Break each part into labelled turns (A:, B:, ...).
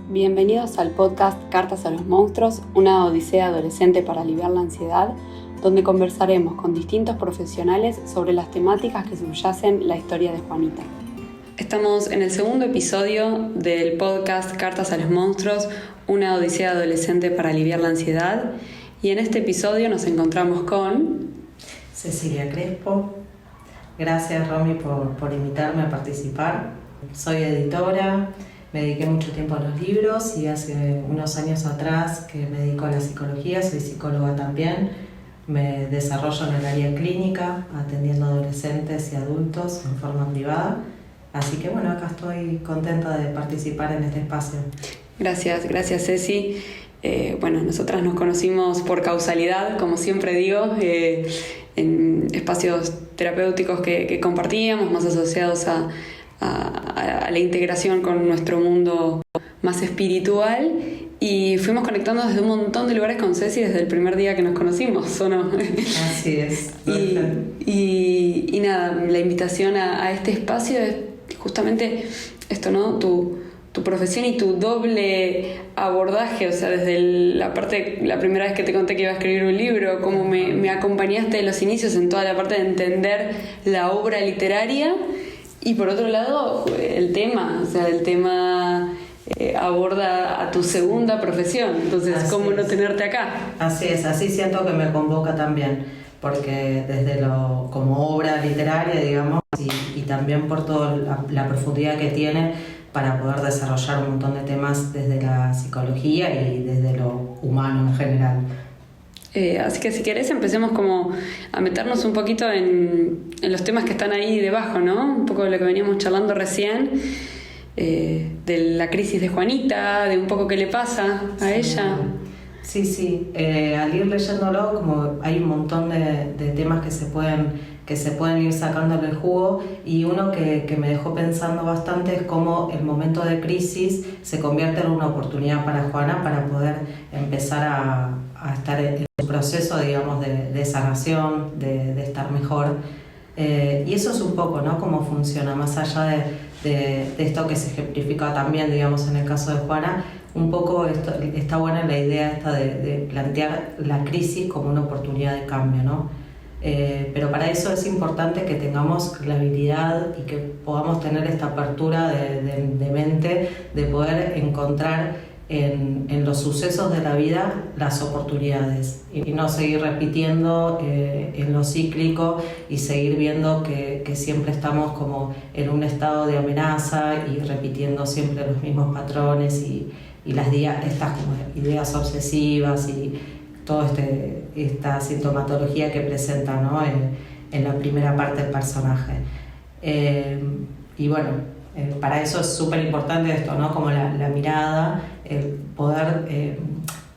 A: Bienvenidos al podcast Cartas a los Monstruos, una odisea adolescente para aliviar la ansiedad, donde conversaremos con distintos profesionales sobre las temáticas que subyacen la historia de Juanita. Estamos en el segundo episodio del podcast Cartas a los Monstruos, una odisea adolescente para aliviar la ansiedad, y en este episodio nos encontramos con
B: Cecilia Crespo. Gracias, Romy, por invitarme a participar. Soy editora, me dediqué mucho tiempo a los libros y hace unos años atrás que me dedico a la psicología, soy psicóloga también. Me desarrollo en el área clínica, atendiendo adolescentes y adultos en forma privada. Así que bueno, acá estoy contenta de participar en este espacio.
A: Gracias Ceci. Nosotras nos conocimos por causalidad, como siempre digo, en espacios terapéuticos que compartíamos, más asociados a la integración con nuestro mundo más espiritual, y fuimos conectando desde un montón de lugares con Ceci desde el primer día que nos conocimos, ¿o no?
B: Así es.
A: Y nada, la invitación a este espacio es justamente esto, ¿no? Tu profesión y tu doble abordaje, o sea, desde la primera vez que te conté que iba a escribir un libro, cómo me acompañaste de los inicios en toda la parte de entender la obra literaria, y por otro lado el tema aborda a tu segunda profesión, entonces así ¿cómo no tenerte acá?
B: Así es, así siento que me convoca también, porque desde como obra literaria, digamos, y también por toda la profundidad que tiene para poder desarrollar un montón de temas desde la psicología y desde lo humano en general.
A: Así que si querés empecemos como a meternos un poquito en los temas que están ahí debajo, ¿no? Un poco de lo que veníamos charlando recién, de la crisis de Juanita, de un poco qué le pasa a ella.
B: Sí. Al ir leyéndolo, como hay un montón de temas que se pueden ir sacándole el jugo, y uno que me dejó pensando bastante es cómo el momento de crisis se convierte en una oportunidad para Juana para poder empezar a estar en su proceso, digamos, de sanación, de estar mejor. Y eso es un poco, ¿no?, cómo funciona, más allá de esto que se ejemplifica también, digamos, en el caso de Juana. Un poco está buena la idea esta de plantear la crisis como una oportunidad de cambio, ¿no? Pero para eso es importante que tengamos la habilidad y que podamos tener esta apertura de mente, de poder encontrar en los sucesos de la vida las oportunidades y no seguir repitiendo en lo cíclico y seguir viendo que siempre estamos como en un estado de amenaza y repitiendo siempre los mismos patrones y estas como ideas obsesivas y toda esta sintomatología que presenta, ¿no?, en la primera parte del personaje. Para eso es súper importante esto, ¿no?, como la mirada, el poder.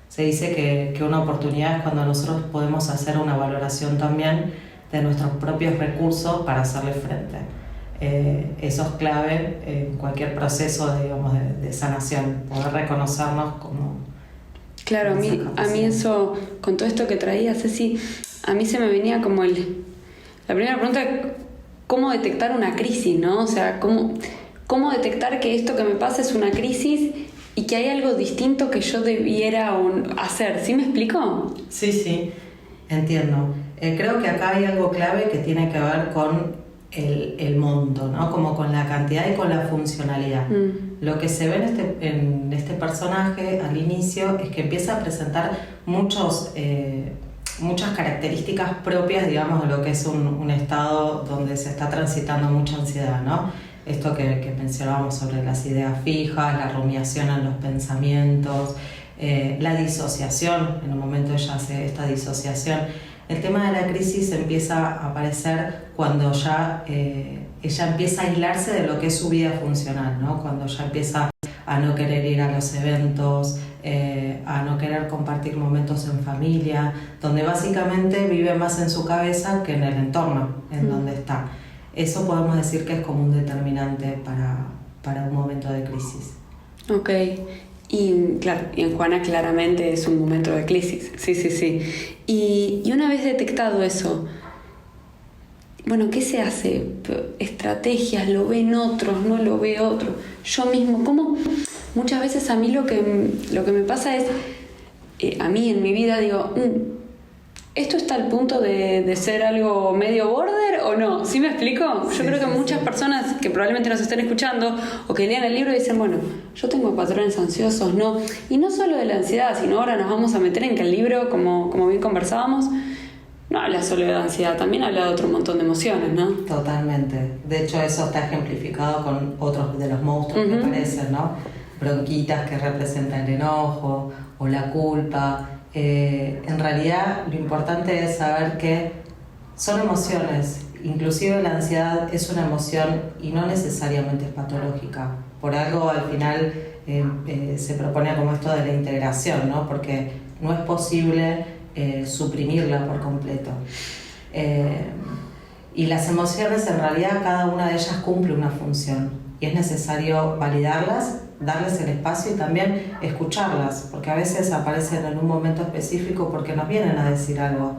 B: Se dice que una oportunidad es cuando nosotros podemos hacer una valoración también de nuestros propios recursos para hacerle frente. Eso es clave en cualquier proceso, digamos, de sanación, poder reconocernos como...
A: Claro, a mí eso, con todo esto que traía Ceci, a mí se me venía como la primera pregunta, ¿cómo detectar una crisis, no? O sea, ¿cómo detectar que esto que me pasa es una crisis y que hay algo distinto que yo debiera hacer? ¿Sí me explico?
B: Sí, entiendo. Creo que acá hay algo clave que tiene que ver con el monto, ¿no?, como con la cantidad y con la funcionalidad. Lo que se ve en este personaje al inicio es que empieza a presentar muchas características propias, digamos, de lo que es un estado donde se está transitando mucha ansiedad, ¿no? Esto que mencionábamos sobre las ideas fijas, la rumiación en los pensamientos, la disociación. En un momento ella hace esta disociación. El tema de la crisis empieza a aparecer cuando ya ella empieza a aislarse de lo que es su vida funcional, ¿no? Cuando ya empieza a no querer ir a los eventos, a no querer compartir momentos en familia, donde básicamente vive más en su cabeza que en el entorno en donde está. Eso podemos decir que es como un determinante para un momento de crisis.
A: Ok. Y claro, y en Juana claramente es un momento de crisis, sí. Y una vez detectado eso, bueno, ¿qué se hace? Estrategias, ¿lo ven otros? ¿No lo ve otro? Yo mismo, muchas veces a mí lo que me pasa es, a mí en mi vida digo, ¿esto está al punto de ser algo medio border o no? ¿Sí me explico? Yo creo que muchas personas que probablemente nos estén escuchando o que lean el libro dicen, bueno, yo tengo patrones ansiosos, ¿no? Y no solo de la ansiedad, sino ahora nos vamos a meter en que el libro, como bien conversábamos, no habla solo de la ansiedad, también habla de otro montón de emociones, ¿no?
B: Totalmente. De hecho, eso está ejemplificado con otros de los monstruos que aparecen, ¿no? Bronquitas, que representan el enojo o la culpa. En realidad, lo importante es saber que son emociones. Inclusive la ansiedad es una emoción y no necesariamente es patológica. Por algo, al final, se propone como esto de la integración, ¿no? Porque no es posible suprimirla por completo. Y las emociones, en realidad, cada una de ellas cumple una función y es necesario validarlas, darles el espacio y también escucharlas, porque a veces aparecen en un momento específico porque nos vienen a decir algo.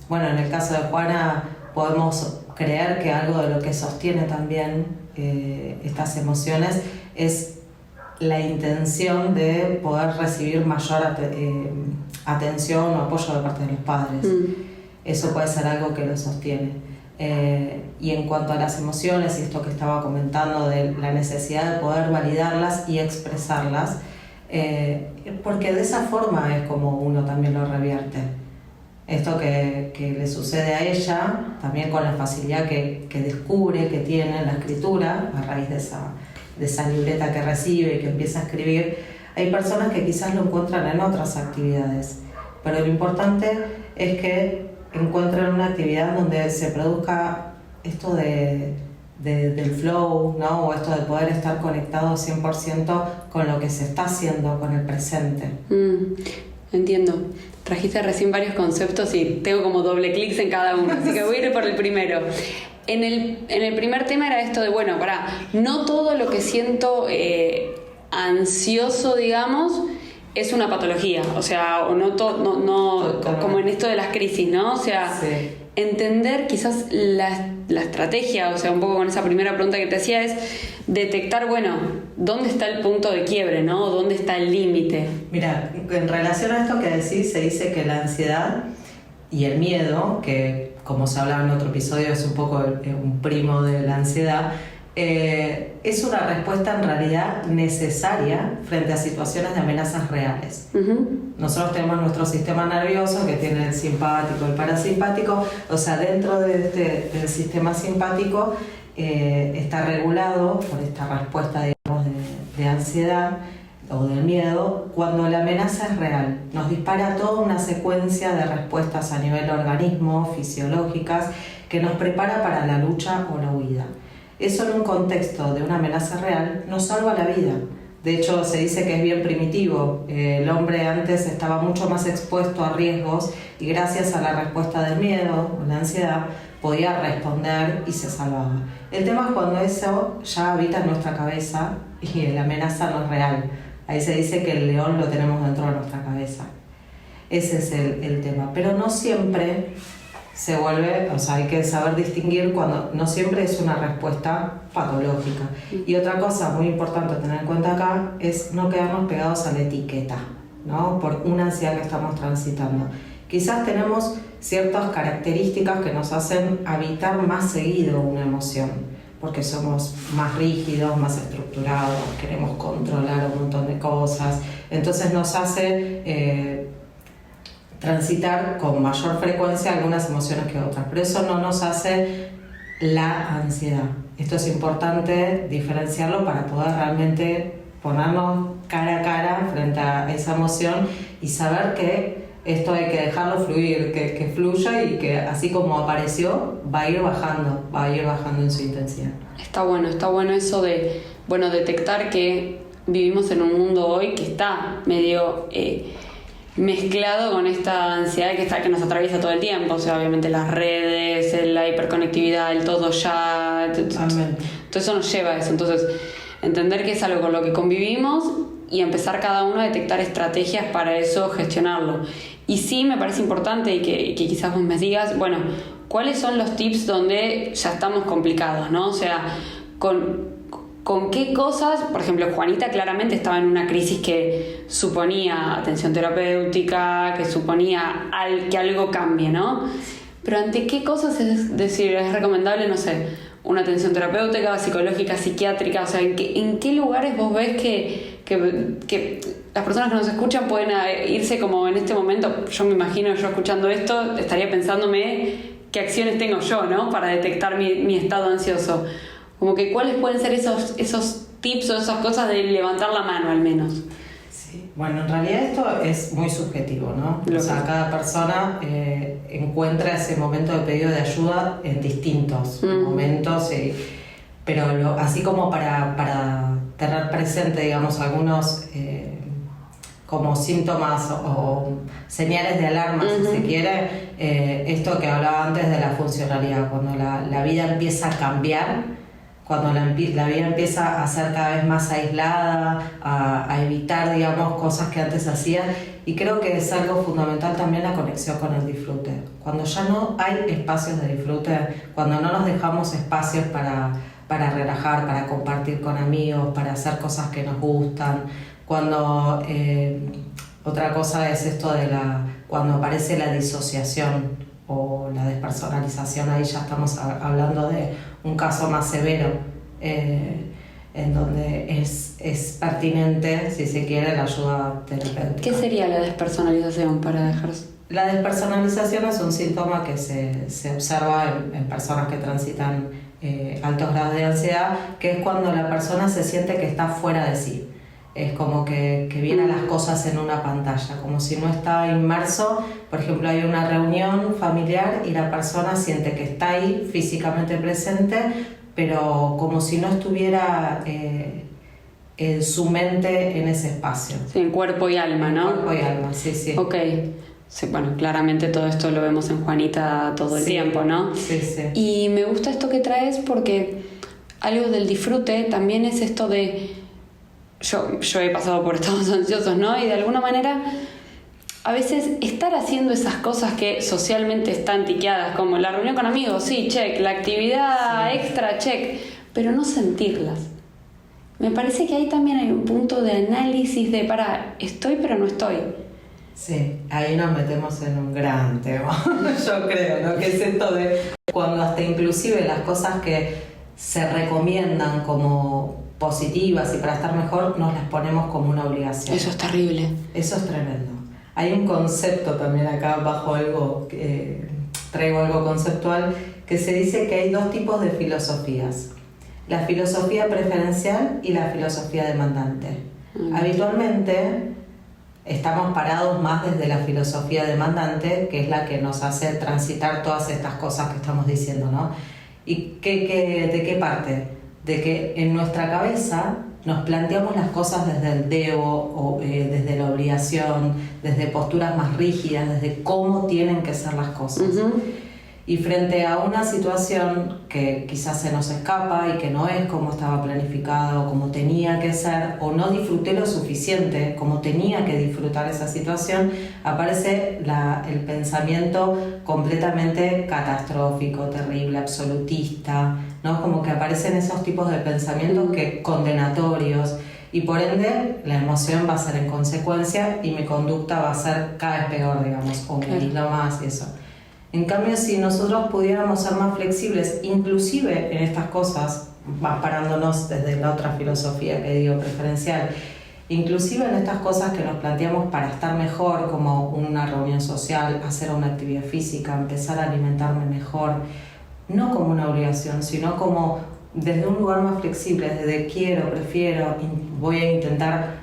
B: Bueno, en el caso de Juana podemos creer que algo de lo que sostiene también estas emociones es la intención de poder recibir mayor atención o apoyo de parte de los padres. Eso puede ser algo que lo sostiene. Y en cuanto a las emociones y esto que estaba comentando de la necesidad de poder validarlas y expresarlas, porque de esa forma es como uno también lo revierte. Esto que le sucede a ella, también con la facilidad que descubre que tiene en la escritura, a raíz de esa libreta que recibe y que empieza a escribir, hay personas que quizás lo encuentran en otras actividades, pero lo importante es que encuentren una actividad donde se produzca esto del flow, ¿no? O esto de poder estar conectado 100% con lo que se está haciendo, con el presente.
A: Entiendo. Trajiste recién varios conceptos y tengo como doble clics en cada uno, así que voy a ir por el primero. En el primer tema era esto de, bueno, no todo lo que siento ansioso, digamos, es una patología, o sea, o no como en esto de las crisis, ¿no? O sea, sí. Entender quizás la estrategia, o sea, un poco con esa primera pregunta que te hacía, es detectar, bueno, dónde está el punto de quiebre, ¿no? ¿Dónde está el límite?
B: Mira, en relación a esto que decís, se dice que la ansiedad y el miedo, que como se hablaba en otro episodio es un poco un primo de la ansiedad, es una respuesta en realidad necesaria frente a situaciones de amenazas reales. Nosotros tenemos nuestro sistema nervioso que tiene el simpático, el parasimpático, o sea, dentro del sistema simpático está regulado por esta respuesta, digamos, de ansiedad o del miedo cuando la amenaza es real. Nos dispara toda una secuencia de respuestas a nivel organismo, fisiológicas, que nos prepara para la lucha o la huida. Eso en un contexto de una amenaza real nos salva la vida. De hecho, se dice que es bien primitivo. El hombre antes estaba mucho más expuesto a riesgos y gracias a la respuesta del miedo o la ansiedad podía responder y se salvaba. El tema es cuando eso ya habita en nuestra cabeza y la amenaza no es real. Ahí se dice que el león lo tenemos dentro de nuestra cabeza. Ese es el tema. Pero no siempre se vuelve, o sea, hay que saber distinguir cuando no siempre es una respuesta patológica. Y otra cosa muy importante a tener en cuenta acá es no quedarnos pegados a la etiqueta, ¿no? Por una ansiedad que estamos transitando. Quizás tenemos ciertas características que nos hacen habitar más seguido una emoción, porque somos más rígidos, más estructurados, queremos controlar un montón de cosas, entonces nos hace transitar con mayor frecuencia algunas emociones que otras, pero eso no nos hace la ansiedad. Esto es importante diferenciarlo para poder realmente ponernos cara a cara frente a esa emoción y saber que esto hay que dejarlo fluir, que fluya y que así como apareció va a ir bajando en su intensidad.
A: Está bueno eso de, detectar que vivimos en un mundo hoy que está medio mezclado con esta ansiedad que nos atraviesa todo el tiempo, o sea, obviamente las redes, la hiperconectividad, el todo ya, todo eso nos lleva a eso. Entonces, entender que es algo con lo que convivimos y empezar cada uno a detectar estrategias para eso, gestionarlo. Y sí me parece importante y que quizás vos me digas, ¿cuáles son los tips donde ya estamos complicados, ¿no? O sea, con qué cosas, por ejemplo, Juanita claramente estaba en una crisis que suponía atención terapéutica, que suponía que algo cambie, ¿no? Pero ¿ante qué cosas es decir, es recomendable, no sé, una atención terapéutica, psicológica, psiquiátrica? O sea, ¿en qué lugares vos ves que las personas que nos escuchan pueden irse como en este momento? Yo me imagino, yo escuchando esto, estaría pensándome qué acciones tengo yo, ¿no? Para detectar mi estado ansioso. Como que cuáles pueden ser esos tips o esas cosas de levantar la mano al menos.
B: Sí. Bueno, en realidad esto es muy subjetivo, ¿no? O sea, cada persona encuentra ese momento de pedido de ayuda en distintos momentos, pero así como para tener presente, digamos, algunos como síntomas o señales de alarma, si se quiere, esto que hablaba antes de la funcionalidad, cuando la vida empieza a cambiar, cuando la vida empieza a ser cada vez más aislada, a evitar, digamos, cosas que antes hacía. Y creo que es algo fundamental también la conexión con el disfrute. Cuando ya no hay espacios de disfrute, cuando no nos dejamos espacios para relajar, para compartir con amigos, para hacer cosas que nos gustan, cuando otra cosa es esto de cuando aparece la disociación o la despersonalización, ahí ya estamos hablando de un caso más severo, en donde es pertinente, si se quiere, la ayuda terapéutica.
A: ¿Qué sería la despersonalización para dejar?
B: La despersonalización es un síntoma que se observa en personas que transitan altos grados de ansiedad, que es cuando la persona se siente que está fuera de sí. Es como que vienen las cosas en una pantalla, como si no está inmerso. Por ejemplo, hay una reunión familiar y la persona siente que está ahí físicamente presente, pero como si no estuviera en su mente en ese espacio.
A: Sí, en cuerpo y alma, ¿no?
B: Cuerpo y alma, sí, sí.
A: Ok. Sí, bueno, claramente todo esto lo vemos en Juanita todo el tiempo, ¿no?
B: Sí, sí.
A: Y me gusta esto que traes porque algo del disfrute también es esto de... Yo he pasado por estados ansiosos, ¿no? Y de alguna manera, a veces estar haciendo esas cosas que socialmente están tiqueadas, como la reunión con amigos, sí, check, la actividad extra, check, pero no sentirlas. Me parece que ahí también hay un punto de análisis de, estoy pero no estoy.
B: Sí, ahí nos metemos en un gran tema, yo creo, ¿no? Que es esto de cuando hasta inclusive las cosas que se recomiendan como positivas y para estar mejor, nos las ponemos como una obligación.
A: Eso es terrible.
B: Eso es tremendo. Hay un concepto también acá bajo algo, traigo algo conceptual, que se dice que hay dos tipos de filosofías. La filosofía preferencial y la filosofía demandante. Habitualmente estamos parados más desde la filosofía demandante, que es la que nos hace transitar todas estas cosas que estamos diciendo, ¿no? ¿Y de qué parte? De que en nuestra cabeza nos planteamos las cosas desde el debo o desde la obligación, desde posturas más rígidas, desde cómo tienen que ser las cosas. Y frente a una situación que quizás se nos escapa y que no es como estaba planificado, como tenía que ser, o no disfruté lo suficiente como tenía que disfrutar esa situación, aparece el pensamiento completamente catastrófico, terrible, absolutista, ¿no? Como que aparecen esos tipos de pensamientos condenatorios, y por ende la emoción va a ser en consecuencia y mi conducta va a ser cada vez peor, digamos, o me aíslo más y eso. En cambio, si nosotros pudiéramos ser más flexibles, inclusive en estas cosas, más parándonos desde la otra filosofía que digo preferencial, inclusive en estas cosas que nos planteamos para estar mejor, como una reunión social, hacer una actividad física, empezar a alimentarme mejor, no como una obligación, sino como desde un lugar más flexible, desde quiero, prefiero, voy a intentar,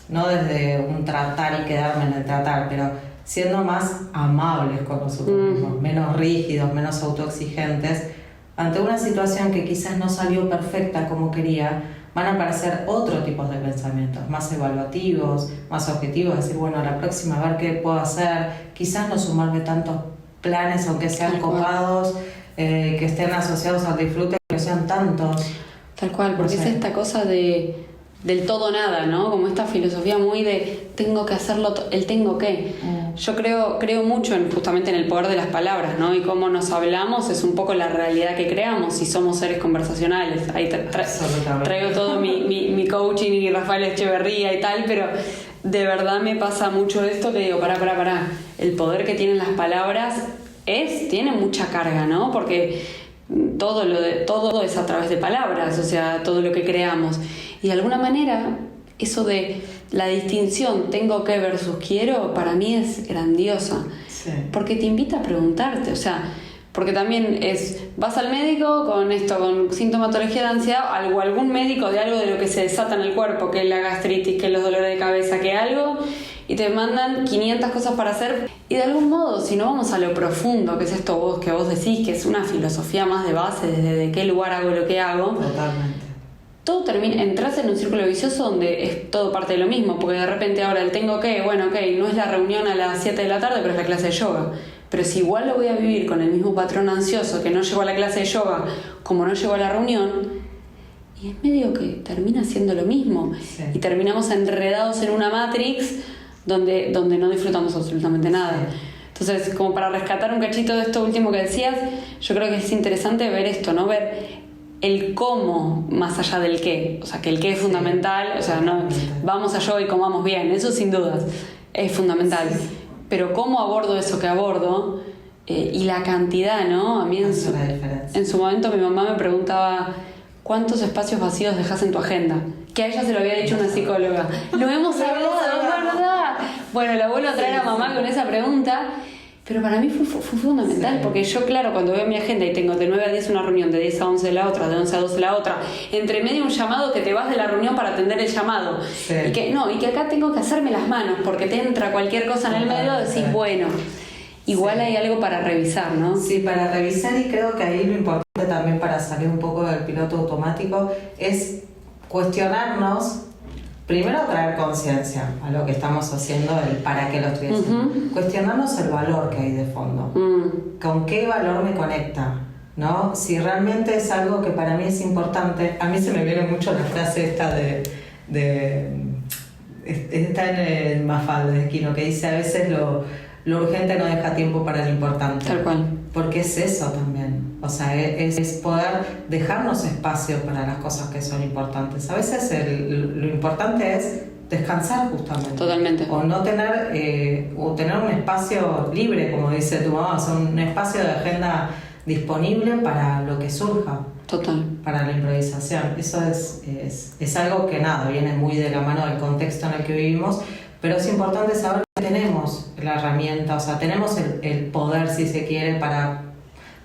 B: no desde un tratar y quedarme en el tratar, pero siendo más amables con nosotros mismos, menos rígidos, menos autoexigentes. Ante una situación que quizás no salió perfecta como quería, van a aparecer otros tipos de pensamientos, más evaluativos, más objetivos, decir, bueno, la próxima a ver qué puedo hacer, quizás no sumarme tantos planes, aunque sean copados, que estén asociados al disfrute, que sean tantos.
A: Tal cual, porque es esta cosa del todo nada, ¿no? Como esta filosofía muy de tengo que hacerlo, el tengo que. Yo creo mucho justamente en el poder de las palabras, ¿no? Y cómo nos hablamos es un poco la realidad que creamos si somos seres conversacionales. Ahí traigo todo mi coaching y Rafael Echeverría y tal, pero de verdad me pasa mucho esto que digo, pará. El poder que tienen las palabras tiene mucha carga, ¿no? Porque todo es a través de palabras, o sea, todo lo que creamos. Y de alguna manera, eso de la distinción tengo que versus quiero, para mí es grandiosa.
B: Sí.
A: Porque te invita a preguntarte, o sea, porque también vas al médico con sintomatología de ansiedad, o algún médico de algo de lo que se desata en el cuerpo, que es la gastritis, que es los dolores de cabeza, que algo, y te mandan 500 cosas para hacer. Y de algún modo, si no vamos a lo profundo, que es esto que vos decís, que es una filosofía más de base, desde de qué lugar hago lo que hago.
B: Totalmente.
A: Todo entras en un círculo vicioso donde es todo parte de lo mismo, porque de repente ahora el tengo que, no es la reunión a las 7 de la tarde, pero es la clase de yoga. Pero si igual lo voy a vivir con el mismo patrón ansioso que no llegó a la clase de yoga como no llegó a la reunión, y es medio que termina siendo lo mismo.
B: Sí.
A: Y terminamos enredados en una matrix donde no disfrutamos absolutamente nada.
B: Sí.
A: Entonces, como para rescatar un cachito de esto último que decías, yo creo que es interesante ver esto, ¿no? Ver el cómo más allá del qué. O sea, que el qué es fundamental. O sea, no vamos a yoga y comamos bien, eso sin dudas es fundamental. Sí. Pero cómo abordo eso que abordo y la cantidad, ¿no? A mí en su momento mi mamá me preguntaba ¿cuántos espacios vacíos dejas en tu agenda? Que a ella se lo había dicho una psicóloga. Lo hemos hablado, ¿verdad? Bueno, la vuelvo a traer a mamá con esa pregunta. Pero para mí fue fundamental, porque yo, claro, cuando veo mi agenda y tengo de 9 a 10 una reunión, de 10 a 11 la otra, de 11 a 12 la otra, entre medio un llamado que te vas de la reunión para atender el llamado, y que acá tengo que hacerme las manos, porque te entra cualquier cosa en el medio, decís, bueno, igual hay algo para revisar, ¿no?
B: Sí, para revisar, y creo que ahí lo importante también para salir un poco del piloto automático es cuestionarnos. Primero, traer conciencia a lo que estamos haciendo, el para qué lo estoy haciendo. Cuestionarnos el valor que hay de fondo. ¿Con qué valor me conecta? ¿No? Si realmente es algo que para mí es importante. A mí se me viene mucho la frase esta está en el Mafalda de Esquino, que dice a veces lo urgente no deja tiempo para lo importante.
A: Tal cual.
B: Porque es eso también. O sea, es poder dejarnos espacio para las cosas que son importantes. A veces lo importante es descansar justamente.
A: Totalmente.
B: O no tener, o tener un espacio libre, como dice tu mamá, o sea, un espacio de agenda disponible para lo que surja.
A: Total.
B: Para la improvisación. Eso es algo que viene muy de la mano del contexto en el que vivimos, pero es importante saber que tenemos la herramienta, o sea, tenemos el poder, si se quiere, para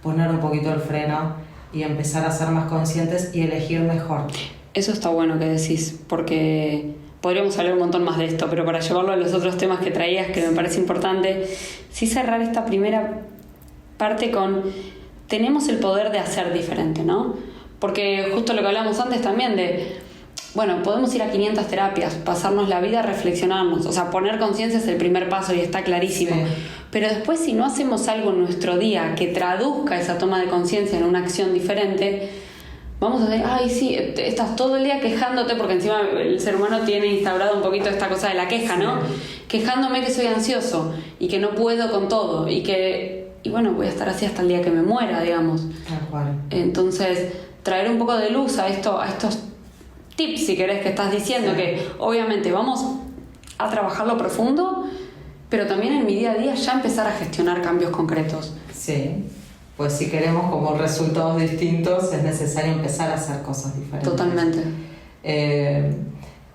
B: poner un poquito el freno y empezar a ser más conscientes y elegir mejor.
A: Eso está bueno que decís, porque podríamos hablar un montón más de esto, pero para llevarlo a los otros temas que traías, que me parece importante, sí cerrar esta primera parte con tenemos el poder de hacer diferente, ¿no? Porque justo lo que hablamos antes también podemos ir a 500 terapias, pasarnos la vida, reflexionarnos, o sea, poner conciencia es el primer paso y está clarísimo. Sí. Pero después, si no hacemos algo en nuestro día que traduzca esa toma de conciencia en una acción diferente, vamos a decir, estás todo el día quejándote, porque encima el ser humano tiene instaurado un poquito esta cosa de la queja, ¿no? Quejándome que soy ansioso y que no puedo con todo y bueno, voy a estar así hasta el día que me muera, digamos.
B: Tal cual.
A: Entonces, traer un poco de luz a estos tips, si querés, que estás diciendo, que obviamente vamos a trabajarlo profundo, pero también en mi día a día ya empezar a gestionar cambios concretos.
B: Sí, pues si queremos como resultados distintos es necesario empezar a hacer cosas diferentes.
A: Totalmente.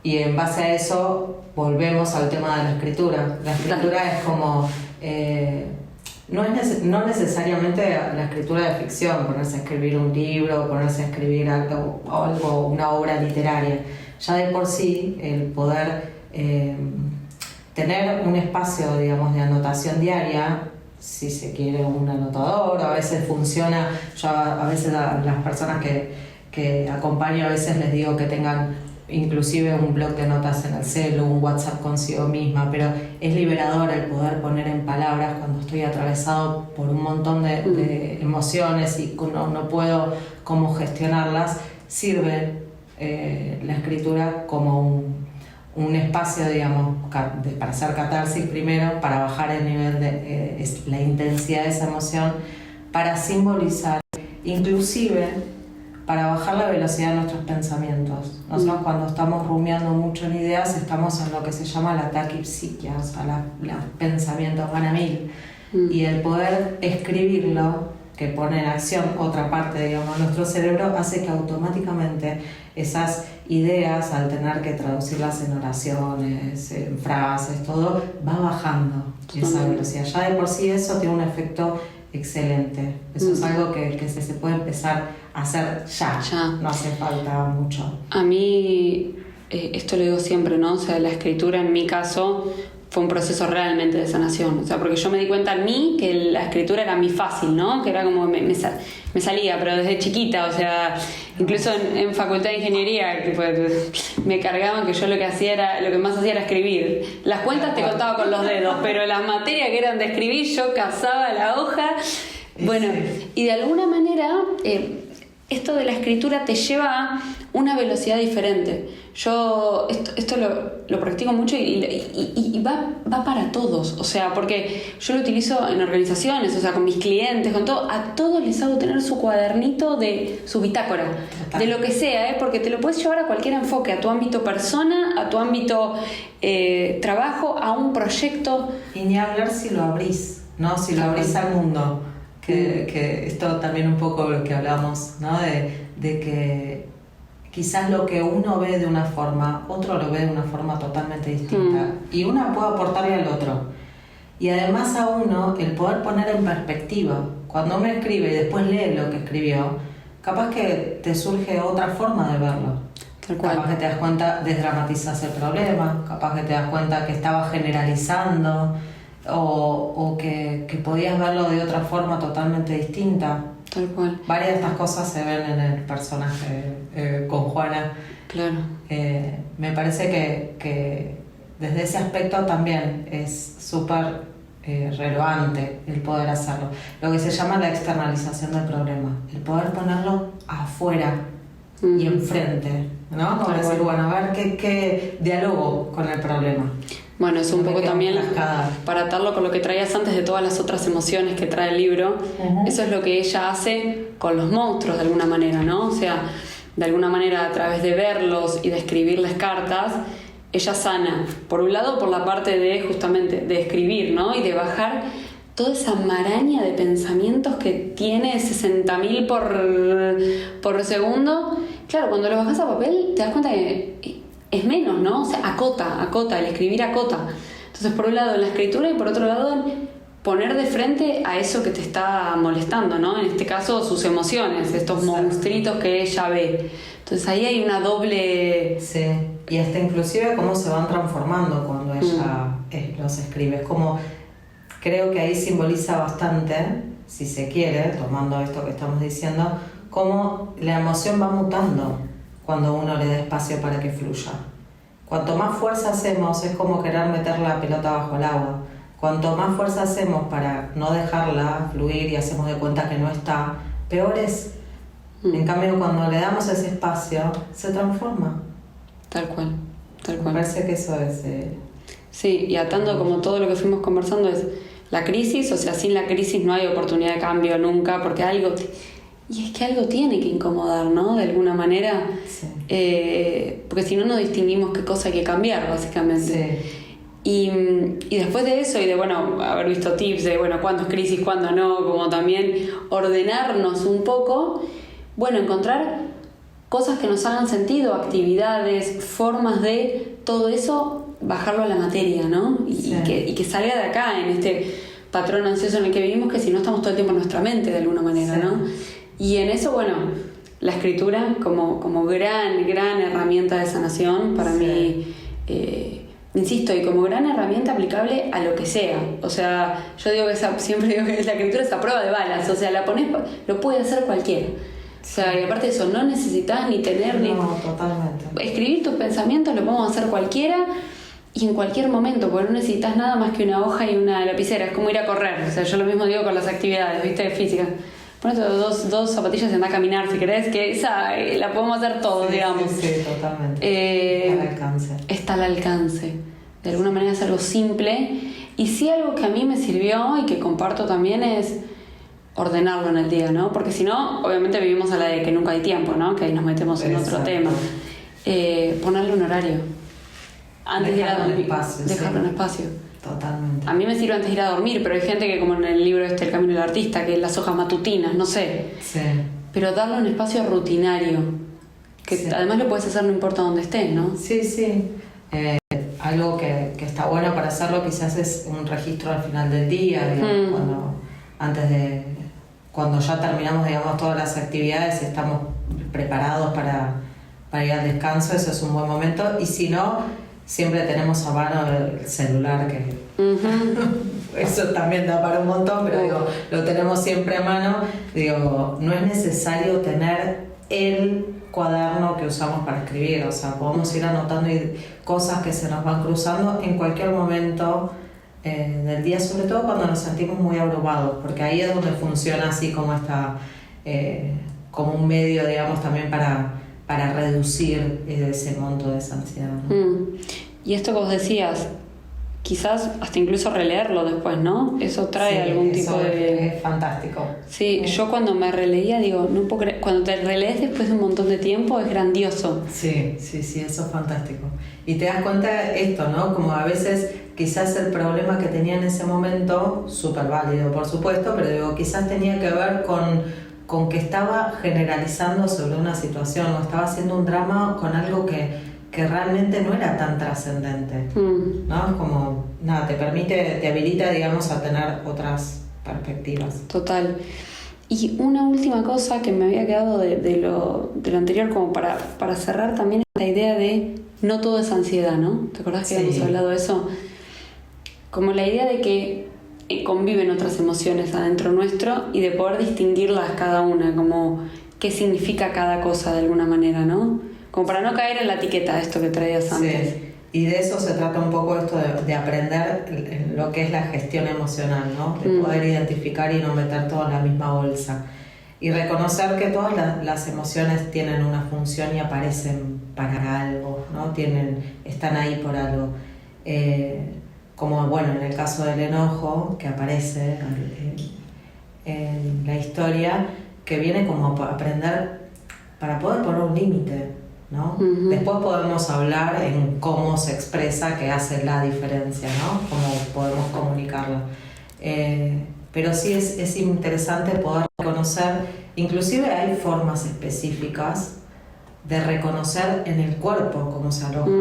B: Y en base a eso volvemos al tema de la escritura. La escritura es como... no necesariamente la escritura de ficción, ponerse a escribir un libro, ponerse a escribir algo, una obra literaria. Ya de por sí, el poder tener un espacio, digamos, de anotación diaria, si se quiere un anotador, a veces funciona. Yo a veces a las personas que acompaño, a veces les digo que tengan inclusive un blog de notas en el celu, un WhatsApp consigo misma, pero es liberador el poder poner en palabras cuando estoy atravesado por un montón de emociones y no puedo cómo gestionarlas. Sirve la escritura como un espacio espacio, digamos, para hacer catarsis primero, para bajar el nivel de la intensidad de esa emoción, para simbolizar, inclusive para bajar la velocidad de nuestros pensamientos. Nosotros cuando estamos rumiando mucho en ideas, estamos en lo que se llama la taquipsiquia, o sea, los pensamientos van a mil. Y el poder escribirlo, que pone en acción otra parte, digamos, de nuestro cerebro, hace que automáticamente esas ideas, al tener que traducirlas en oraciones, en frases, todo, va bajando esa velocidad. Ya de por sí eso tiene un efecto excelente. Eso es algo que se puede empezar a hacer ya. No hace falta mucho.
A: A mí, esto lo digo siempre, ¿no? O sea, la escritura en mi caso fue un proceso realmente de sanación. O sea, porque yo me di cuenta en mí que la escritura era mi fácil, ¿no? Que era como me salía, pero desde chiquita, o sea, incluso en facultad de ingeniería, que pues, me cargaban que yo lo que más hacía era escribir. Las cuentas te contaba con los dedos, pero las materias que eran de escribir, yo cazaba la hoja. Bueno, y de alguna manera esto de la escritura te lleva a una velocidad diferente. Yo esto lo practico mucho y va para todos, o sea, porque yo lo utilizo en organizaciones, o sea, con mis clientes, con todo, a todos les hago tener su cuadernito de su bitácora, de lo que sea, porque te lo puedes llevar a cualquier enfoque, a tu ámbito persona, a tu ámbito trabajo, a un proyecto.
B: Y ni hablar si lo abrís, ¿no? Si lo abrís al mundo, que esto también un poco lo que hablamos, ¿no? De que quizás lo que uno ve de una forma, otro lo ve de una forma totalmente distinta. Y una puede aportarle al otro. Y además a uno, el poder poner en perspectiva. Cuando uno escribe y después lee lo que escribió, capaz que te surge otra forma de verlo.
A: Tal cual.
B: Capaz que te das cuenta, desdramatizas el problema, capaz que te das cuenta que estaba generalizando o que podías verlo de otra forma totalmente distinta.
A: Tal cual.
B: Varias de estas cosas se ven en el personaje con Juana.
A: Claro.
B: Me parece que desde ese aspecto también es súper relevante el poder hacerlo. Lo que se llama la externalización del problema. El poder ponerlo afuera y enfrente, ¿no? Como decir, bueno, a ver qué diálogo con el problema.
A: Bueno, es un poco también para atarlo con lo que traías antes de todas las otras emociones que trae el libro. Eso es lo que ella hace con los monstruos de alguna manera, ¿no? O sea, de alguna manera a través de verlos y de escribirles cartas, ella sana, por un lado por la parte de justamente de escribir, ¿no? Y de bajar toda esa maraña de pensamientos que tiene 60.000 por segundo. Claro, cuando lo bajas a papel te das cuenta que es menos, ¿no? O sea, acota, el escribir acota. Entonces, por un lado en la escritura y por otro lado en poner de frente a eso que te está molestando, ¿no? En este caso, sus emociones, estos monstruitos que ella ve. Entonces, ahí hay una doble...
B: Sí, y hasta inclusive cómo se van transformando cuando ella los escribe. Es como, creo que ahí simboliza bastante, si se quiere, tomando esto que estamos diciendo, cómo la emoción va mutando cuando uno le da espacio para que fluya. Cuanto más fuerza hacemos, es como querer meter la pelota bajo el agua. Cuanto más fuerza hacemos para no dejarla fluir y hacemos de cuenta que no está, peor es. En cambio, cuando le damos ese espacio, se transforma.
A: Tal cual.
B: Me parece que eso es...
A: Sí, y atando como todo lo que fuimos conversando es la crisis, o sea, sin la crisis no hay oportunidad de cambio nunca, porque algo... Y es que algo tiene que incomodar, ¿no? De alguna manera.
B: Sí.
A: Porque si no, no distinguimos qué cosa hay que cambiar, básicamente.
B: Sí.
A: Y después de eso, y de, bueno, haber visto tips de, bueno, cuándo es crisis, cuándo no, como también ordenarnos un poco, bueno, encontrar cosas que nos hagan sentido, actividades, formas de todo eso, bajarlo a la materia, ¿no? Y que salga de acá, en este patrón ansioso en el que vivimos, que si no estamos todo el tiempo en nuestra mente, de alguna manera, ¿no? Y en eso, bueno, la escritura como gran herramienta de sanación para mí, insisto, y como gran herramienta aplicable a lo que sea. O sea, yo digo que siempre digo que la escritura es a prueba de balas, o sea, la pones, lo puede hacer cualquiera. O sea, y aparte de eso, no necesitas ni tener
B: No, totalmente.
A: Escribir tus pensamientos lo podemos hacer cualquiera y en cualquier momento, porque no necesitas nada más que una hoja y una lapicera. Es como ir a correr. O sea, yo lo mismo digo con las actividades, ¿viste? Físicas. ponete dos zapatillas y andá a caminar si querés, que esa la podemos hacer todos, digamos.
B: Sí, totalmente. Está al alcance.
A: Está al alcance. De alguna manera es algo simple. Y sí, algo que a mí me sirvió y que comparto también es ordenarlo en el día, ¿no? Porque si no, obviamente vivimos a la de que nunca hay tiempo, ¿no? Que ahí nos metemos en otro tema. Ponerle un horario. Antes de ir a dormir. Dejarlo en espacio.
B: Totalmente.
A: A mí me sirve antes de ir a dormir, pero hay gente que, como en el libro El Camino del Artista, que las hojas matutinas, no sé.
B: Sí.
A: Pero darle un espacio rutinario, que además lo puedes hacer no importa dónde estés, ¿no?
B: Sí. Algo que está bueno para hacerlo quizás es un registro al final del día, digamos, cuando ya terminamos, digamos, todas las actividades y estamos preparados para ir al descanso, eso es un buen momento. Y si no, siempre tenemos a mano el celular, que eso también da para un montón, pero digo, lo tenemos siempre a mano. Digo, no es necesario tener el cuaderno que usamos para escribir, o sea, podemos ir anotando cosas que se nos van cruzando en cualquier momento del día, sobre todo cuando nos sentimos muy abrumados, porque ahí es donde funciona así como como un medio, digamos, también para reducir ese monto de esa ansiedad, ¿no?
A: Y esto que vos decías, quizás hasta incluso releerlo después, ¿no? Eso trae algún tipo de...
B: Es fantástico.
A: Sí, yo cuando me releía digo, no puedo creer, cuando te relees después de un montón de tiempo es grandioso.
B: Sí, eso es fantástico. Y te das cuenta esto, ¿no? Como a veces quizás el problema que tenía en ese momento, súper válido por supuesto, pero digo, quizás tenía que ver con que estaba generalizando sobre una situación o estaba haciendo un drama con algo que realmente no era tan trascendente, ¿no? Es como, nada, te habilita, digamos, a tener otras perspectivas.
A: Total. Y una última cosa que me había quedado de lo anterior, como para cerrar también, la idea de no todo es ansiedad, ¿no? ¿Te acordás que habíamos hablado de eso? Como la idea de que conviven otras emociones adentro nuestro y de poder distinguirlas cada una, como qué significa cada cosa de alguna manera, ¿no? Como para no caer en la etiqueta de esto que traías antes.
B: Sí. Y de eso se trata un poco esto de aprender lo que es la gestión emocional, ¿no? De poder identificar y no meter todo en la misma bolsa. Y reconocer que todas las emociones tienen una función y aparecen para algo, ¿no? Están ahí por algo. Como, bueno, en el caso del enojo, que aparece en la historia, que viene como a aprender para poder poner un límite, ¿no? Después podemos hablar en cómo se expresa, que hace la diferencia, ¿no? Cómo podemos comunicarla. Pero sí es interesante poder reconocer, inclusive hay formas específicas de reconocer en el cuerpo cómo se aloja.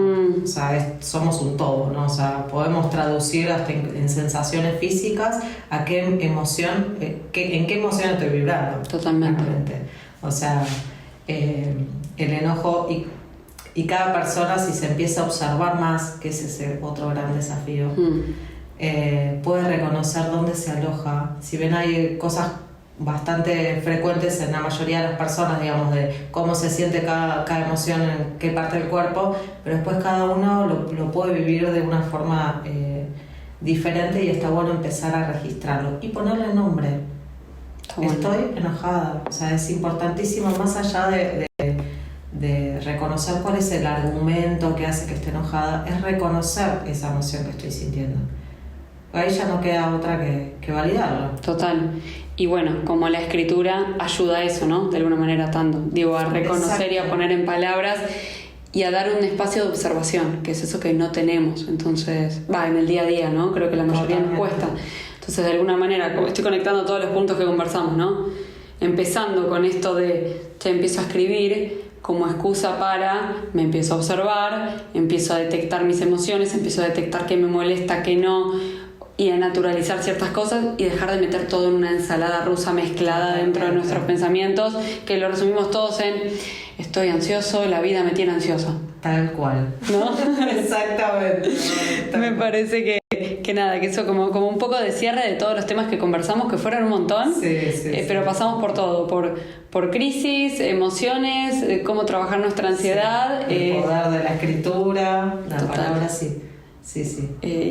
B: O sea, somos un todo, ¿no? O sea, podemos traducir hasta en sensaciones físicas a qué emoción, en qué emoción estoy vibrando.
A: Totalmente.
B: O sea, el enojo y cada persona, si se empieza a observar más, que es ese otro gran desafío, puede reconocer dónde se aloja. Si bien hay cosas bastante frecuentes en la mayoría de las personas, digamos, de cómo se siente cada emoción en qué parte del cuerpo, pero después cada uno lo puede vivir de una forma diferente y está bueno empezar a registrarlo y ponerle nombre. Estoy enojada, o sea, es importantísimo, más allá de reconocer cuál es el argumento que hace que esté enojada, es reconocer esa emoción que estoy sintiendo. Ahí ya no queda otra que validarlo.
A: Total. Y bueno, como la escritura ayuda a eso, ¿no? De alguna manera tanto. Digo, a reconocer y a poner en palabras y a dar un espacio de observación, que es eso que no tenemos. Entonces, en el día a día, ¿no? Creo que la mayoría nos cuesta. Entonces, de alguna manera, estoy conectando todos los puntos que conversamos, ¿no? Empezando con esto de, ya empiezo a escribir como excusa me empiezo a observar, empiezo a detectar mis emociones, empiezo a detectar qué me molesta, qué no, y a naturalizar ciertas cosas y dejar de meter todo en una ensalada rusa mezclada dentro de nuestros pensamientos, que lo resumimos todos en estoy ansioso, la vida me tiene ansiosa.
B: Tal cual.
A: ¿No?
B: Exactamente.
A: Me parece que nada, que eso como un poco de cierre de todos los temas que conversamos, que fueron un montón, pero pasamos por todo, por crisis, emociones, cómo trabajar nuestra ansiedad.
B: El poder de la escritura, la palabra sí.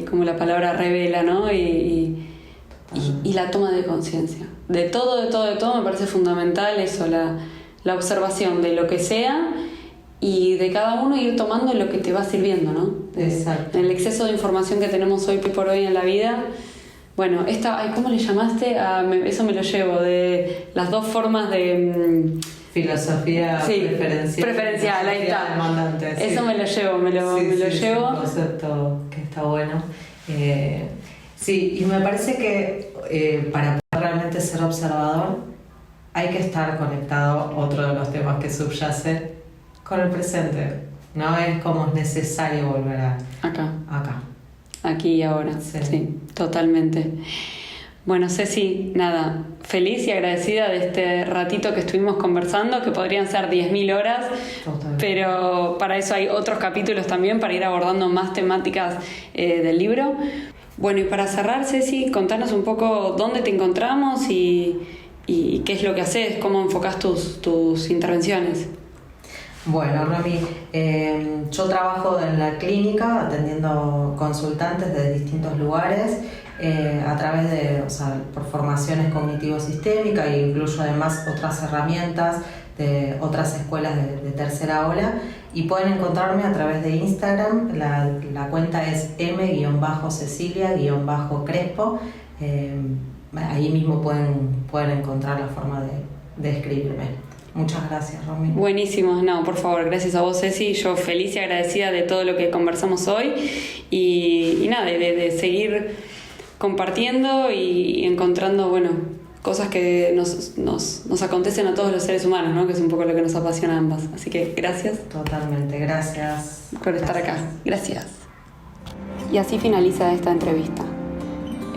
A: Como la palabra revela, ¿no? Y Y la toma de conciencia. De todo me parece fundamental eso, la observación de lo que sea y de cada uno ir tomando lo que te va sirviendo, ¿no?
B: Exacto.
A: El exceso de información que tenemos hoy por hoy en la vida. Bueno, ¿cómo le llamaste? Eso me lo llevo, de las dos formas de...
B: filosofía
A: preferencial, ahí está.
B: Demandante, sí.
A: Eso me lo llevo, me lo llevo.
B: Es un concepto que está bueno. Sí, y me parece que para poder realmente ser observador hay que estar conectado, otro de los temas que subyace, con el presente. No es como es necesario volver acá.
A: Aquí y ahora, sí, totalmente. Bueno, Ceci, nada, feliz y agradecida de este ratito que estuvimos conversando, que podrían ser 10.000 horas, totalmente. Pero para eso hay otros capítulos también, para ir abordando más temáticas del libro. Bueno, y para cerrar, Ceci, contanos un poco dónde te encontramos y qué es lo que haces, cómo enfocás tus intervenciones.
B: Bueno, Romy, yo trabajo en la clínica atendiendo consultantes de distintos lugares a través por formaciones cognitivo-sistémicas e incluyo además otras herramientas de otras escuelas de tercera ola, y pueden encontrarme a través de Instagram. La cuenta es m-cecilia-crespo. Ahí mismo pueden encontrar la forma de escribirme. Muchas gracias, Romy.
A: Buenísimo, no, por favor, gracias a vos, Ceci. Yo feliz y agradecida de todo lo que conversamos hoy y nada, de seguir compartiendo y encontrando, bueno, cosas que nos acontecen a todos los seres humanos, ¿no? Que es un poco lo que nos apasiona a ambas. Así que gracias.
B: Totalmente, gracias.
A: Por estar acá. Gracias. Y así finaliza esta entrevista.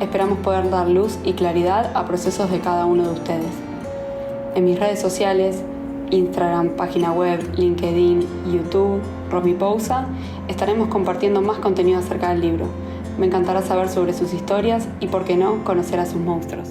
A: Esperamos poder dar luz y claridad a procesos de cada uno de ustedes. En mis redes sociales, Instagram, página web, LinkedIn, YouTube, Romy Pousa, estaremos compartiendo más contenido acerca del libro. Me encantará saber sobre sus historias y, por qué no, conocer a sus monstruos.